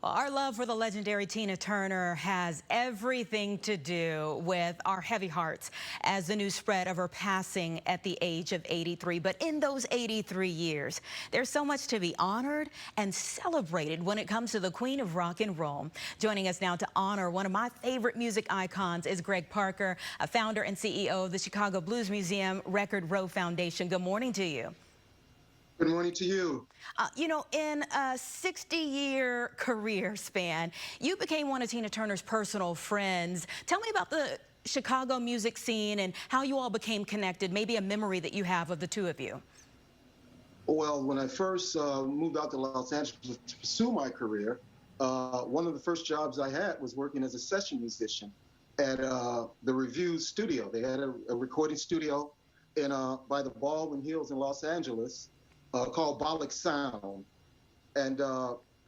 Our love for the legendary Tina Turner has everything to do with our heavy hearts as the news spread of her passing at the age of 83. But in those 83 years, there's so much to be honored and celebrated when it comes to the Queen of Rock and Roll. Joining us now to honor one of my favorite music icons is Gregg Parker, a founder and CEO of the Chicago Blues Museum Record Row Foundation. Good morning to you. Good morning to you. In a 60-year career span, you became one of Tina Turner's personal friends. Tell me about the Chicago music scene and how you all became connected, maybe a memory that you have of the two of you. Well, when I first moved out to Los Angeles to pursue my career, one of the first jobs I had was working as a session musician at the Revue studio. They had a recording studio by the Baldwin Hills in Los Angeles. Called Bollock Sound, and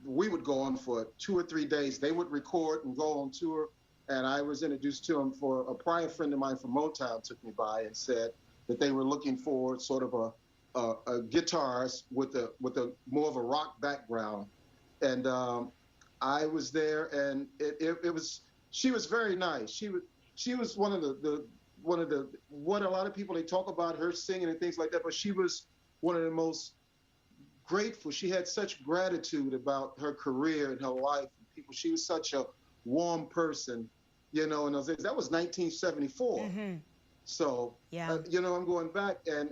we would go on for 2 or 3 days. They would record and go on tour, and I was introduced to them for a prior friend of mine from Motown took me by and said that they were looking for sort of a guitarist with a more of a rock background, and I was there, and she was very nice. She was one of what a lot of people, they talk about her singing and things like that, but she was one of the most grateful. She had such gratitude about her career and her life. She was such a warm person, and that was 1974. Mm-hmm. So, yeah. I'm going back, and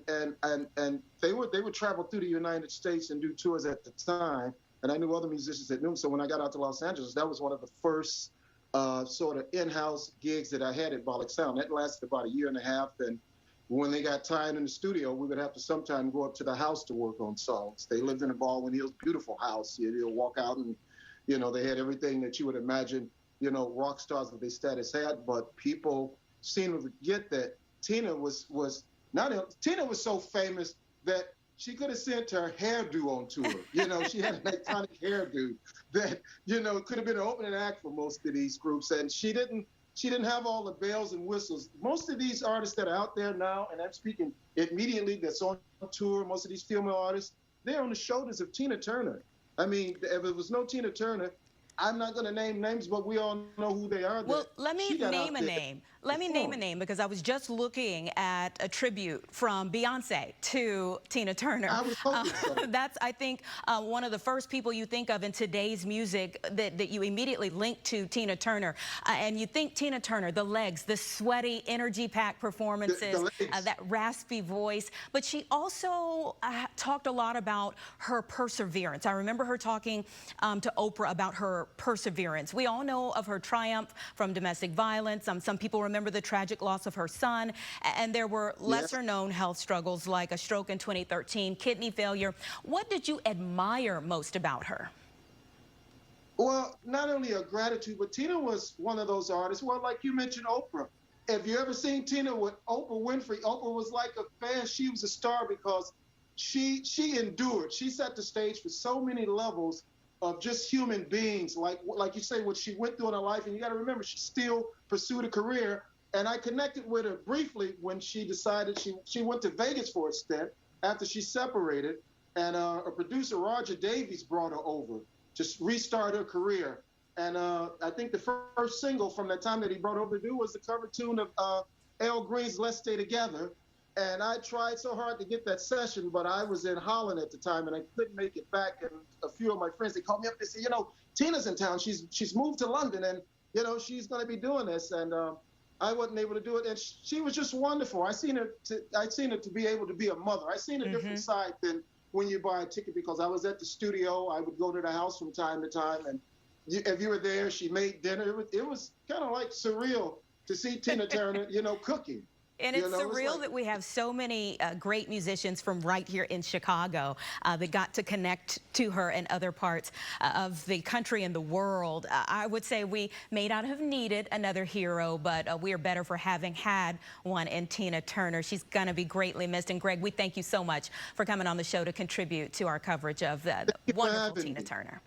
they would travel through the United States and do tours at the time, and I knew other musicians that knew them. So when I got out to Los Angeles, that was one of the first sort of in-house gigs that I had at Bollock Sound. That lasted about 1.5 years, and when they got tired in the studio, we would have to sometime go up to the house to work on songs. They lived in a Baldwin Hills, beautiful house. You'll walk out and, they had everything that you would imagine, rock stars of their status had. But people seem to forget that Tina was so famous that she could have sent her hairdo on tour. She had an iconic hairdo that, could have been an opening act for most of these groups. And she didn't have all the bells and whistles. Most of these artists that are out there now, and I'm speaking immediately, that's on tour, most of these female artists, they're on the shoulders of Tina Turner. I mean, if it was no Tina Turner, I'm not going to name names, but we all know who they are. Well, let me name a name. Let me name a name, because I was just looking at a tribute from Beyonce to Tina Turner. I was hoping so. That's, I think, one of the first people you think of in today's music that you immediately link to Tina Turner. And you think Tina Turner, the legs, the sweaty, energy-packed performances, that raspy voice. But she also talked a lot about her perseverance. I remember her talking to Oprah about her perseverance. We all know of her triumph from domestic violence. Some people remember the tragic loss of her son, and there were lesser-known health struggles like a stroke in 2013, kidney failure. What did you admire most about her? Well, not only a gratitude, but Tina was one of those artists. Well, like you mentioned, Oprah. Have you ever seen Tina with Oprah Winfrey? Oprah was like a fan. She was a star because she endured. She set the stage for so many levels of just human beings, like you say, what she went through in her life. And you got to remember, she still pursued a career. And I connected with her briefly when she decided she went to Vegas for a stint after she separated. And a producer, Roger Davies, brought her over to restart her career. And I think the first single from that time that he brought her over to do was the cover tune of Al Green's Let's Stay Together. And I tried so hard to get that session, but I was in Holland at the time, and I couldn't make it back. And a few of my friends, they called me up. They said, Tina's in town. She's moved to London, and, she's going to be doing this. And I wasn't able to do it. And she was just wonderful. I seen her to be able to be a mother. I seen a different side than when you buy a ticket, because I was at the studio. I would go to the house from time to time. And if you were there, she made dinner. It was kind of like surreal to see Tina Turner, cooking. And it's surreal that we have so many great musicians from right here in Chicago that got to connect to her in other parts of the country and the world. I would say we may not have needed another hero, but we are better for having had one in Tina Turner. She's going to be greatly missed. And Gregg, we thank you so much for coming on the show to contribute to our coverage of the wonderful Tina Turner.